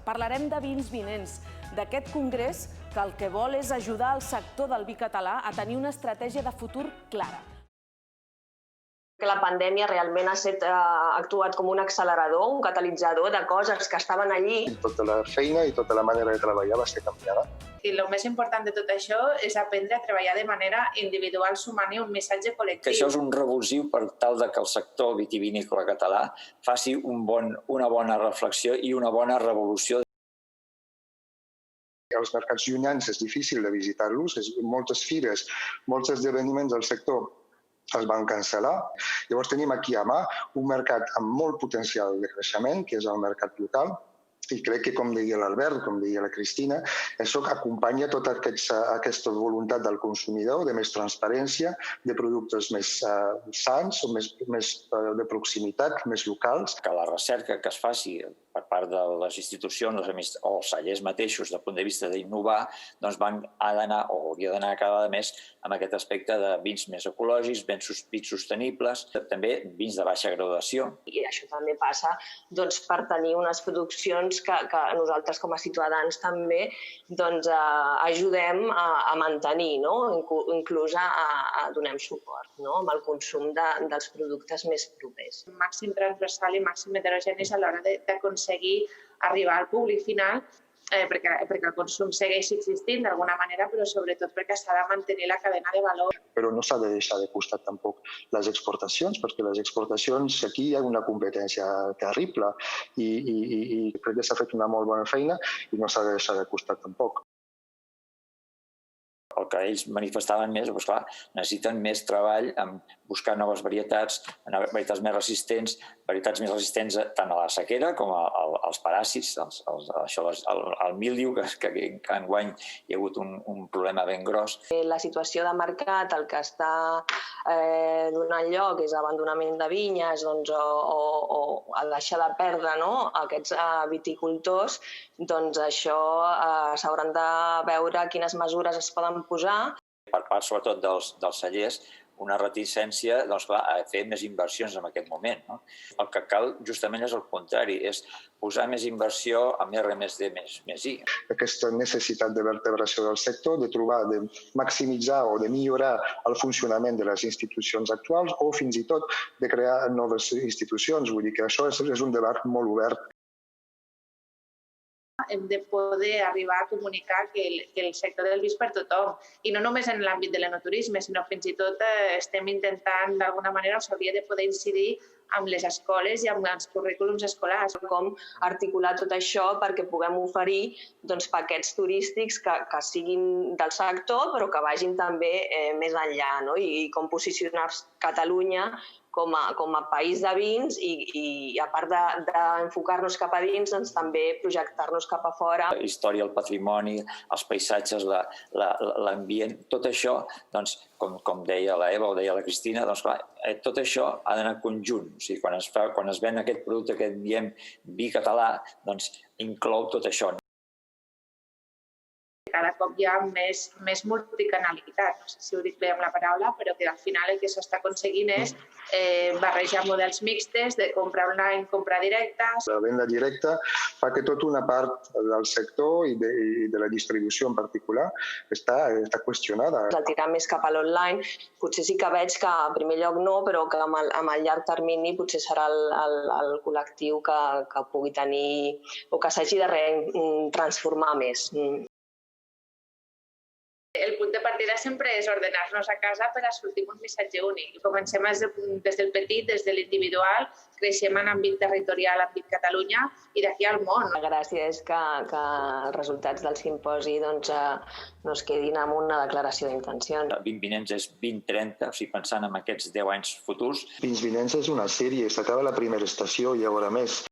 Parlarem de vins vinents, d'aquest congrés que el que vol és ajudar el sector del vi català a tenir una estratègia de futur clara. Que la pandèmia realment ha actuat com un accelerador, un catalitzador de coses que estaven allí. Tota la feina i tota la manera de treballar va ser canviada. I el més important de tot això és aprendre a treballar de manera individual, sumant-hi un missatge col·lectiu. Que això és un revulsiu per tal que el sector vitivinícola català faci una bona reflexió i una bona revolució. Els mercats llunyans és difícil de visitar-los, moltes fires, molts esdeveniments del sector es van cancel·lar. Llavors tenim aquí a mà un mercat amb molt potencial de creixement, que és el mercat local, i crec que, com deia l'Albert, com deia la Cristina, això acompanya tota aquesta voluntat del consumidor de més transparència, de productes més sants, o més de proximitat, més locals. Que la recerca que es faci per part de les institucions o els cellers mateixos, del punt de vista d'innovar, doncs ha d'anar, o hauria d'anar cada vegada més amb aquest aspecte de vins més ecològics, vins sostenibles, també vins de baixa graduació. I això també passa per tenir unes produccions que nosaltres com a ciutadans també ajudem a mantenir, inclús donem suport amb el consum dels productes més propers. Màxim transversal i màxim heterogenis a l'hora d'aconseguir arribar al públic final, perquè el consum segueix existint d'alguna manera, però sobretot perquè s'ha de mantenir la cadena de valor. Però no s'ha de deixar de costat tampoc les exportacions, perquè les exportacions, aquí hi ha una competència terrible i crec que s'ha fet una molt bona feina i no s'ha de deixar de costat tampoc. El que ells manifestaven més, doncs clar, necessiten més treball en buscar noves varietats, varietats més resistents tant a la sequera com als paràsits, al míldiu, que enguany hi ha hagut un problema ben gros. La situació de mercat, el que està donant lloc és abandonament de vinyes o el deixar de perdre aquests viticultors, doncs això s'hauran de veure quines mesures es poden posar. Per part, sobretot, dels cellers, una reticència a fer més inversions en aquest moment. El que cal justament és el contrari, és posar més inversió amb R+D més I. Aquesta necessitat de vertebració del sector, de trobar, de maximitzar o de millorar el funcionament de les institucions actuals o fins i tot de crear noves institucions. Vull dir que això és un debat molt obert. Hem de poder arribar a comunicar que el sector del vi és per tothom. I no només en l'àmbit de l'enoturisme, sinó fins i tot estem intentant, d'alguna manera, s'hauria de poder incidir amb les escoles i amb els currículums escolars. Com articular tot això perquè puguem oferir paquets turístics que siguin del sector, però que vagin també més enllà, i com posicionar Catalunya com a país de vins i a part d'enfocar-nos cap a dins, també projectar-nos cap a fora. La història, el patrimoni, els paisatges, l'ambient, tot això, com deia l'Eva o deia la Cristina, tot això ha d'anar conjunt. O sigui, quan es ven aquest producte que diem vi català, inclou tot això. Cada cop hi ha més multicanalitat, no sé si ho dic bé amb la paraula, però que al final el que s'està aconseguint és barrejar models mixtes de compra online, compra directa. La venda directa fa que tota una part del sector i de la distribució en particular està qüestionada. El tirar més cap a l'online, potser sí que veig que en primer lloc no, però que amb el llarg termini potser serà el col·lectiu que pugui tenir o que s'hagi de transformar més. El punt de partida sempre és ordenar-nos a casa per a sortir amb un missatge únic. Comencem des del petit, des de l'individual, creixem en àmbit territorial, àmbit Catalunya i d'aquí al món. La gràcia és que els resultats del simposi no es quedin amb una declaració d'intencions. Vins vinents és 2030, o sigui, pensant en aquests 10 anys futurs. Vins vinents és una sèrie, s'acaba la primera estació i hi haurà més.